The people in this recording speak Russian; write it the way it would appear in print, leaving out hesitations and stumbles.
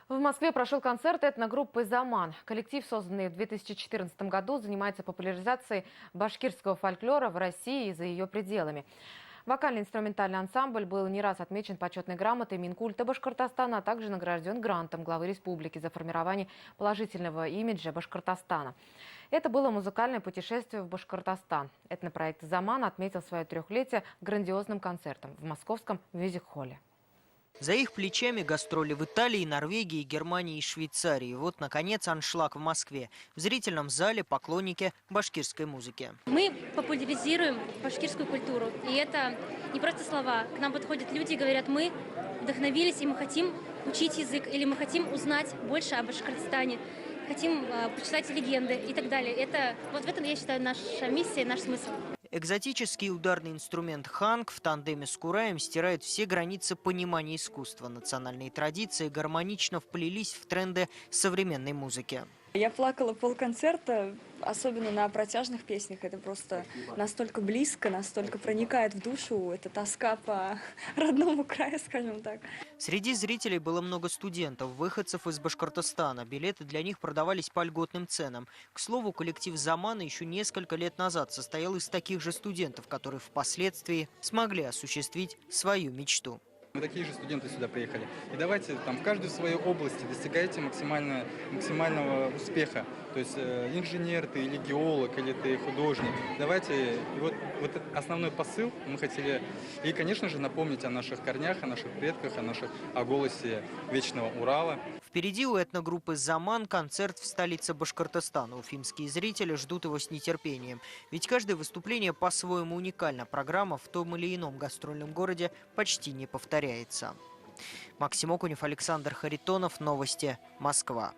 В Москве прошел концерт этногруппы «Заман». Коллектив, созданный в 2014 году, занимается популяризацией башкирского фольклора в России и за ее пределами. Вокально-инструментальный ансамбль был не раз отмечен почетной грамотой Минкульта Башкортостана, а также награжден грантом главы республики за формирование положительного имиджа Башкортостана. Это было музыкальное путешествие в Башкортостан. Этнопроект «Заман» отметил свое трехлетие грандиозным концертом в московском мюзик-холле. За их плечами гастроли в Италии, Норвегии, Германии и Швейцарии. Вот, наконец, аншлаг в Москве. В зрительном зале поклонники башкирской музыки. Мы популяризируем башкирскую культуру. И это не просто слова. К нам подходят люди и говорят: мы вдохновились, и мы хотим учить язык, или мы хотим узнать больше о Башкортостане, хотим почитать легенды и так далее. Это, вот в этом, я считаю, наша миссия, наш смысл. Экзотический ударный инструмент ханг в тандеме с кураем стирает все границы понимания искусства. Национальные традиции гармонично вплелись в тренды современной музыки. Я плакала полконцерта, особенно на протяжных песнях. Это просто настолько близко, настолько проникает в душу. Это тоска по родному краю, скажем так. Среди зрителей было много студентов, выходцев из Башкортостана. Билеты для них продавались по льготным ценам. К слову, коллектив «Замана» еще несколько лет назад состоял из таких же студентов, которые впоследствии смогли осуществить свою мечту. Мы такие же студенты сюда приехали. И давайте там в каждой своей области достигайте максимального успеха. То есть инженер ты, или геолог, или ты художник. Давайте, и вот этот основной посыл мы хотели, и, конечно же, напомнить о наших корнях, о наших предках, о голосе вечного Урала. Впереди у этногруппы «Заман» концерт в столице Башкортостана. Уфимские зрители ждут его с нетерпением. Ведь каждое выступление по-своему уникально. Программа в том или ином гастрольном городе почти не повторяется. Максим Окунев, Александр Харитонов. Новости. Москва.